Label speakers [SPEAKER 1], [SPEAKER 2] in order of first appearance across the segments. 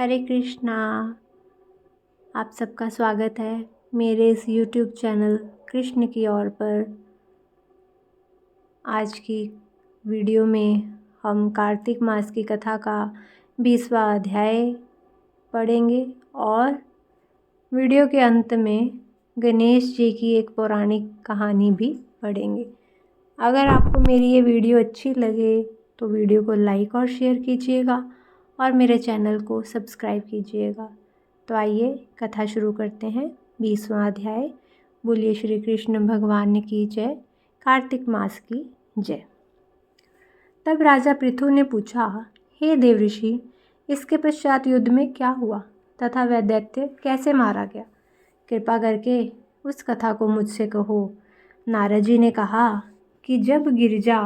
[SPEAKER 1] हरे कृष्णा। आप सबका स्वागत है मेरे इस YouTube चैनल कृष्ण की ओर पर। आज की वीडियो में हम कार्तिक मास की कथा का 20वां अध्याय पढ़ेंगे और वीडियो के अंत में गणेश जी की एक पौराणिक कहानी भी पढ़ेंगे। अगर आपको मेरी ये वीडियो अच्छी लगे तो वीडियो को लाइक और शेयर कीजिएगा और मेरे चैनल को सब्सक्राइब कीजिएगा। तो आइए कथा शुरू करते हैं। 20वां अध्याय। बोलिए श्री कृष्ण भगवान की जय, कार्तिक मास की जय। तब राजा पृथु ने पूछा, हे देवऋषि, इसके पश्चात युद्ध में क्या हुआ तथा वह दैत्य कैसे मारा गया? कृपा करके उस कथा को मुझसे कहो। नारद जी ने कहा कि जब गिरिजा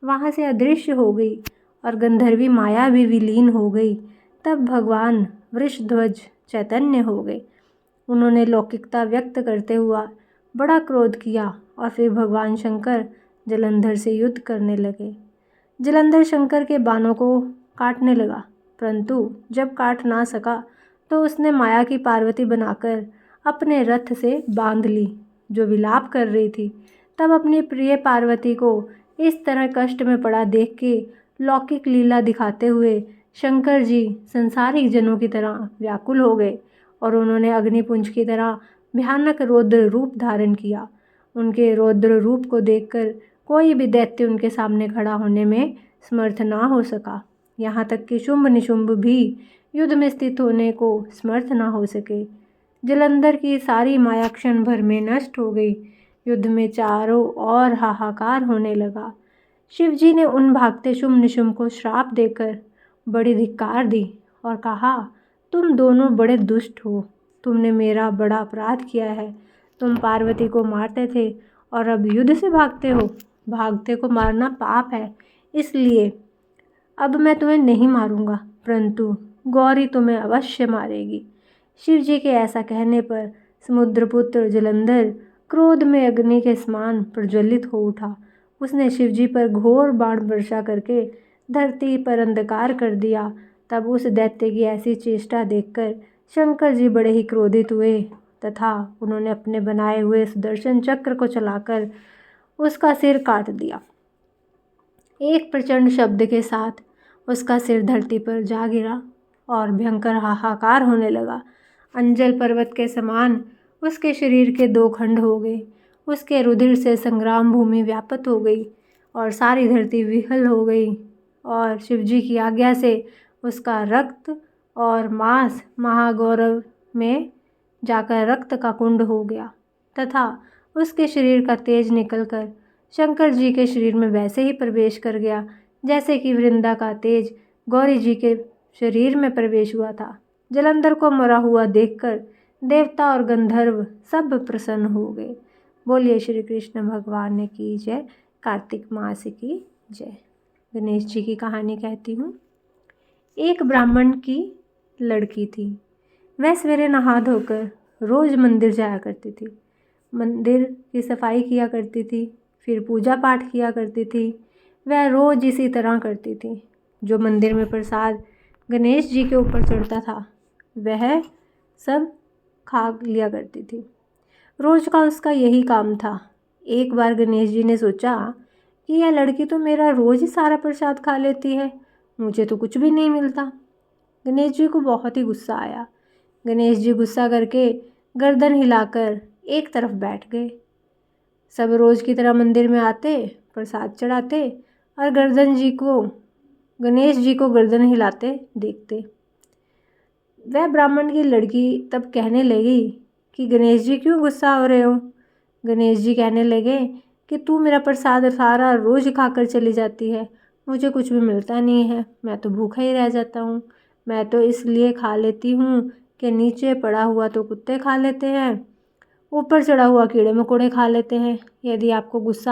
[SPEAKER 1] वहाँ से अदृश्य हो गई और गंधर्वी माया भी विलीन हो गई, तब भगवान वृषध्वज चैतन्य हो गए। उन्होंने लौकिकता व्यक्त करते हुआ बड़ा क्रोध किया और फिर भगवान शंकर जलंधर से युद्ध करने लगे। जलंधर शंकर के बाणों को काटने लगा, परंतु जब काट ना सका तो उसने माया की पार्वती बनाकर अपने रथ से बांध ली, जो विलाप कर रही थी। तब अपनी प्रिय पार्वती को इस तरह कष्ट में पड़ा देख के लौकिक लीला दिखाते हुए शंकर जी संसारिक जनों की तरह व्याकुल हो गए और उन्होंने अग्निपुंज की तरह भयानक रौद्र रूप धारण किया। उनके रौद्र रूप को देखकर कोई भी दैत्य उनके सामने खड़ा होने में समर्थ ना हो सका। यहाँ तक कि शुंभ निशुंभ भी युद्ध में स्थित होने को समर्थ ना हो सके। जलंधर की सारी माया क्षण भर में नष्ट हो गई। युद्ध में चारों ओर हाहाकार होने लगा। शिवजी ने उन भागते शुंभ निशुंभ को श्राप देकर बड़ी धिक्कार दी और कहा, तुम दोनों बड़े दुष्ट हो। तुमने मेरा बड़ा अपराध किया है। तुम पार्वती को मारते थे और अब युद्ध से भागते हो। भागते को मारना पाप है, इसलिए अब मैं तुम्हें नहीं मारूंगा, परंतु गौरी तुम्हें अवश्य मारेगी। शिवजी के ऐसा कहने पर समुद्रपुत्र जलंधर क्रोध में अग्नि के समान प्रज्वलित हो उठा। उसने शिवजी पर घोर बाण वर्षा करके धरती पर अंधकार कर दिया। तब उस दैत्य की ऐसी चेष्टा देखकर शंकर जी बड़े ही क्रोधित हुए तथा उन्होंने अपने बनाए हुए सुदर्शन चक्र को चलाकर उसका सिर काट दिया। एक प्रचंड शब्द के साथ उसका सिर धरती पर जा गिरा और भयंकर हाहाकार होने लगा। अंजल पर्वत के समान उसके शरीर के 2 खंड हो गए। उसके रुधिर से संग्राम भूमि व्याप्त हो गई और सारी धरती विहल हो गई और शिवजी की आज्ञा से उसका रक्त और मांस महागौरव में जाकर रक्त का कुंड हो गया तथा उसके शरीर का तेज निकलकर शंकर जी के शरीर में वैसे ही प्रवेश कर गया जैसे कि वृंदा का तेज गौरी जी के शरीर में प्रवेश हुआ था। जलंधर को मरा हुआ देखकर देवता और गंधर्व सब प्रसन्न हो गए। बोलिए श्री कृष्ण भगवान की जय, कार्तिक मास की जय। गणेश जी की कहानी कहती हूँ। एक ब्राह्मण की लड़की थी। वह सवेरे नहा धोकर रोज़ मंदिर जाया करती थी। मंदिर की सफाई किया करती थी, फिर पूजा पाठ किया करती थी। वह रोज़ इसी तरह करती थी। जो मंदिर में प्रसाद गणेश जी के ऊपर चढ़ता था वह सब खा लिया करती थी। रोज़ का उसका यही काम था। एक बार गणेश जी ने सोचा कि यह लड़की तो मेरा रोज़ ही सारा प्रसाद खा लेती है, मुझे तो कुछ भी नहीं मिलता। गणेश जी को बहुत ही गुस्सा आया। गणेश जी गुस्सा करके गर्दन हिलाकर एक तरफ बैठ गए। सब रोज़ की तरह मंदिर में आते, प्रसाद चढ़ाते और गणेश जी को गर्दन हिलाते देखते। वह ब्राह्मण की लड़की तब कहने लगी कि गणेश जी क्यों गुस्सा हो रहे हो? गणेश जी कहने लगे कि तू मेरा प्रसाद सारा रोज़ खाकर चली जाती है, मुझे कुछ भी मिलता नहीं है, मैं तो भूखा ही रह जाता हूँ। मैं तो इसलिए खा लेती हूँ कि नीचे पड़ा हुआ तो कुत्ते खा लेते हैं, ऊपर चढ़ा हुआ कीड़े मकोड़े खा लेते हैं। यदि आपको गुस्सा